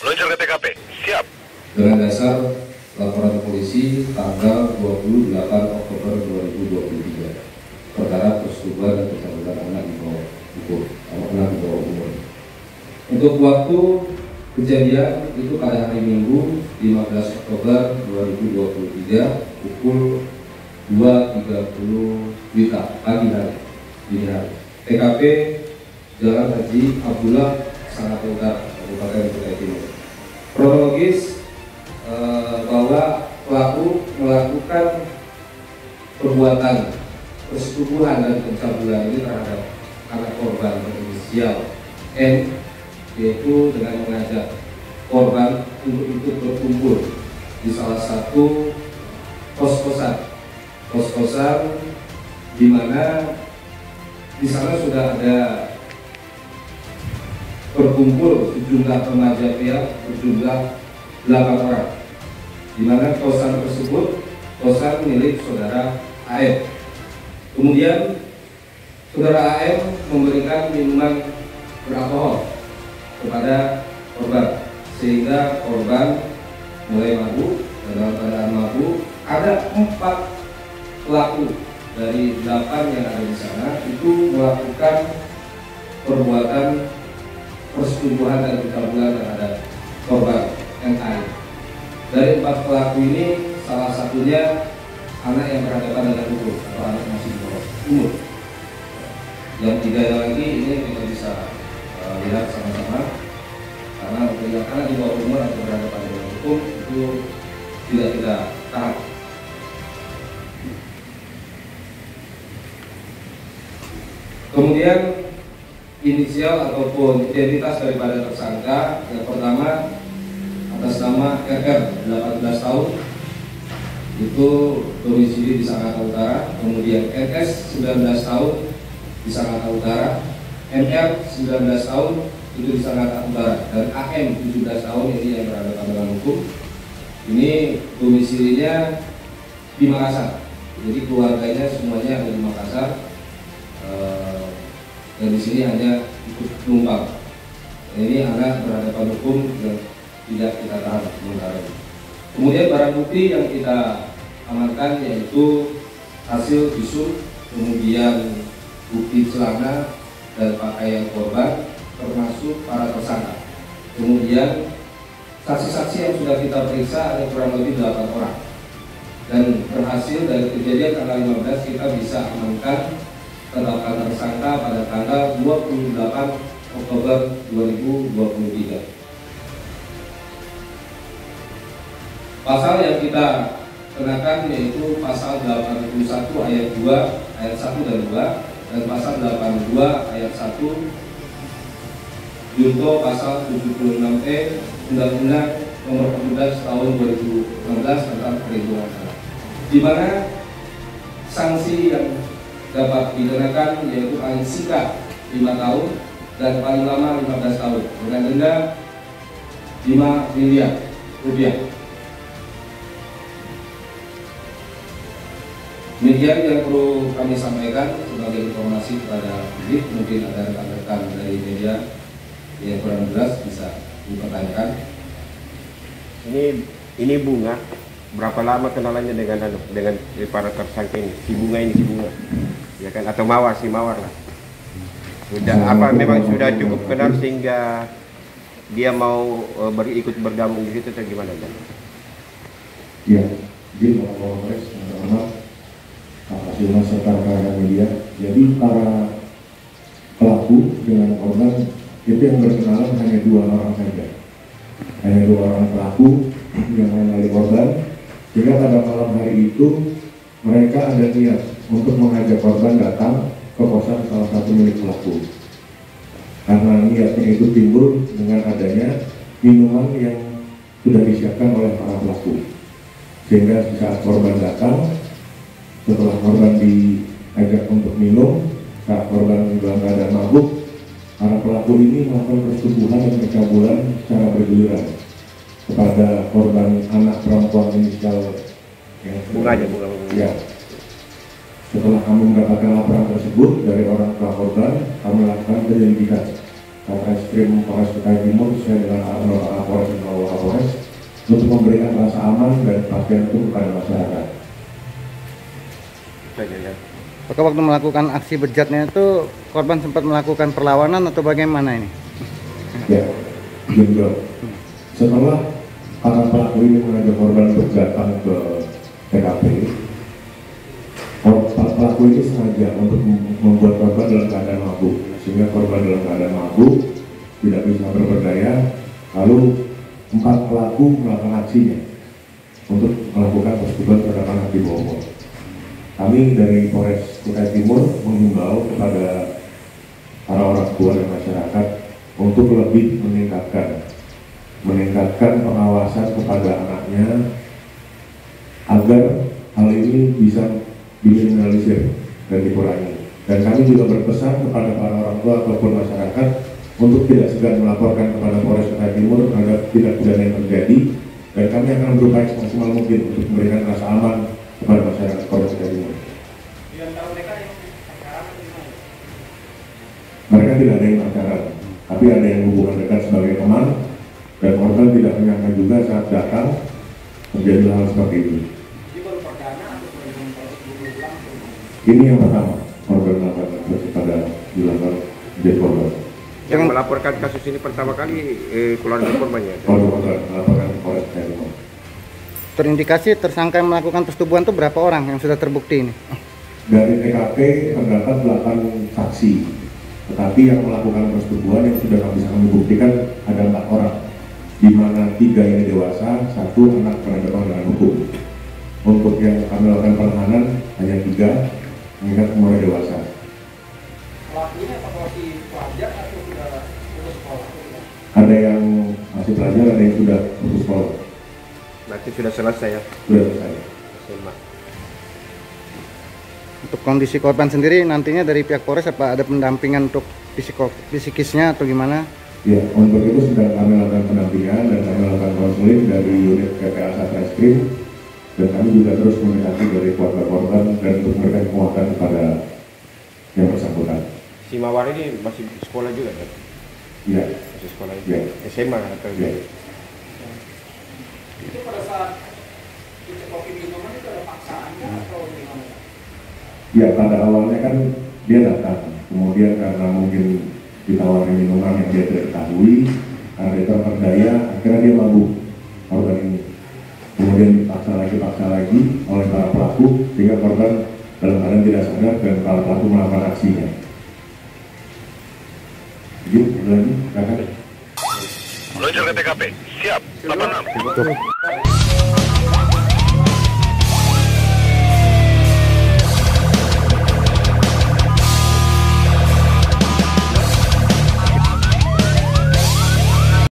Meluncur ke TKP. Siap. Dengan dasar laporan polisi tanggal 28 Oktober 2023, perkara persetubuhan dan pencabulan anak di bawah umur. Untuk waktu kejadian itu pada hari Minggu 15 Oktober 2023 pukul 2.30 pagi hari, dini hari. TKP Jalan Haji Abdullah, Sangat Utara, Kabupaten Kutai Timur. Kronologis bahwa pelaku melakukan perbuatan persetubuhan dan pencabulan ini terhadap anak korban berinisial N, yaitu dengan mengajak korban untuk ikut berkumpul di salah satu kos-kosan di mana di sana sudah ada berkumpul sejumlah remaja pria berjumlah 8 orang, di mana kosan tersebut kosan milik saudara AM. Kemudian saudara AM memberikan minuman beralkohol kepada korban, sehingga korban mulai mabuk. Dan dalam keadaan mabuk, ada 4 pelaku dari 8 yang ada di sana itu melakukan perbuatan persetubuhan dan pencabulan terhadap korban NA. Dari 4 pelaku ini, salah satunya anak yang berhadapan dengan hukum atau anak masih di bawah umur. Yang 3 lagi ini kita bisa lihat sama-sama, karena untuk yang anak di bawah umur atau berhadapan dengan hukum itu tidak kita tahan. Kemudian inisial ataupun identitas daripada tersangka yang pertama atas nama RR 18 tahun, itu domisili di Sangatta Utara. Kemudian NS 19 tahun di Sangatta Utara, MR 19 tahun itu di Sangatta Utara, dan AM 17 tahun ini yang berhadapan dengan hukum. Ini domisilinya di Makassar, jadi keluarganya semuanya ada di Makassar. Dan di sini hanya ikut numpang. Ini anak berhadapan hukum yang tidak kita tahan sementara ini. Kemudian barang bukti yang kita amankan yaitu hasil visum, kemudian bukti celana dan pakaian korban, termasuk para tersangka. Kemudian saksi-saksi yang sudah kita periksa ada kurang lebih 8 orang. Dan berhasil dari kejadian tanggal 15 kita bisa amankan terdapat tersangka pada tanggal 28 Oktober 2023. Pasal yang kita kenakan yaitu pasal 81 ayat 2 ayat 1 dan 2, dan pasal 82 ayat 1 junto pasal 76E Undang-Undang Nomor 14 Tahun 2016 tentang Perlindungan Anak, di mana sanksi yang dapat dikenakan yaitu paling singkat 5 tahun dan paling lama 15 tahun dengan denda 5 miliar rupiah. Demikian yang perlu kami sampaikan sebagai informasi kepada publik. Mungkin ada rekan-rekan dari media yang kurang jelas bisa dipertanyakan. Ini Bunga, berapa lama kenalannya dengan para tersangka ini? Si Bunga, ya kan, atau Mawar, si Mawar lah. Sudah apa memang sudah cukup kenal sehingga dia mau ikut bergabung di situ atau gimana kan? Ya, izin Polres teman-teman, kasih serta rekan media. Jadi para pelaku dengan korban itu yang berkenalan hanya 2 orang saja, hanya 2 orang pelaku yang mengenali korban. Sehingga pada malam hari itu mereka ada niat untuk mengajak korban datang ke kosan salah satu milik pelaku. Karena niatnya itu timbul dengan adanya minuman yang sudah disiapkan oleh para pelaku. Sehingga saat korban datang, setelah korban diajak untuk minum, saat korban dalam keadaan mabuk, para pelaku ini melakukan persetubuhan dan pencabulan secara bergiliran kepada korban anak perempuan inisial yang Bunga. Ya. Setelah kami mendapatkan laporan tersebut dari orang tua korban, kami lakukan penyelidikan Satreskrim Polres Kutai Timur sesuai dengan arahan Bapak Kapolres dan Bapak Kapolres untuk memberikan rasa aman dan kepastian itu kepada masyarakat. Apakah waktu melakukan aksi bejatnya itu korban sempat melakukan perlawanan atau bagaimana ini? Ya, juga. Setelah para pelaku ini mengajak korban untuk datang ke TKP, pelaku ini sengaja untuk membuat korban dalam keadaan mabuk, sehingga korban dalam keadaan mabuk tidak bisa berberdaya. Lalu 4 pelaku melakukan aksinya untuk melakukan persetubuhan terhadap anak di bawah. Kami dari Polres Kutai Timur menghimbau kepada para orang tua dan masyarakat untuk lebih meningkatkan pengawasan kepada anaknya agar hal ini bisa diminimalisir dan dikurangi. Dan kami juga berpesan kepada para orang tua ataupun masyarakat untuk tidak segan melaporkan kepada Polres Kutai Timur terhadap tindak pidana yang terjadi, dan kami akan berupaya semaksimal mungkin untuk memberikan rasa aman kepada masyarakat Polres Kutai Timur. Mereka tidak ada yang pacaran, tapi ada yang hubungan dekat sebagai teman, dan korban tidak menyangka juga saat datang terjadi hal seperti ini. Ini yang pertama, korban melakukan pada dilakukan menjadi korban. Yang melaporkan kasus ini pertama kali keluarga korbannya. Melaporkan Polres Kutai Timur. Terindikasi tersangka yang melakukan persetubuhan itu berapa orang yang sudah terbukti ini? Dari TKP terdapat 8 saksi, tetapi yang melakukan persetubuhan yang sudah bisa kami buktikan ada 4 orang, di mana 3 ini dewasa, 1 anak berhadapan dengan hukum. Untuk yang kami lakukan penahanan hanya 3, mengingat semuanya dewasa. Pelakunya apakah masih pelajar atau sudah lulus sekolah? Ada yang masih pelajar, ada yang sudah putus sekolah. Berarti sudah selesai ya? Sudah selesai. SMA. Untuk kondisi korban sendiri nantinya dari pihak Polres apa ada pendampingan untuk psikisnya atau gimana? Ya, untuk itu sudah kami lakukan pendampingan dan kami lakukan konseling dari unit PPA Satreskrim, dan kami juga terus komunikasi dari keluarga korban dan untuk memberikan penguatan kepada yang bersangkutan. Si Mawar ini masih sekolah juga kan? Iya. Masih sekolah Ya. SMA atau Ya. Itu pada saat dicekoki minuman itu ada paksaannya atau gimana? Ya, pada awalnya kan dia datang, kemudian karena mungkin ditawari minuman yang dia tidak ketahui, karena dia terperdaya, akhirnya dia mabuk korban ini. Kemudian dipaksa lagi oleh para pelaku, sehingga korban dalam keadaan tidak sadar dan para pelaku melakukan aksinya. Jadi, lagi, kakak. Meluncur ke TKP, siap, 86.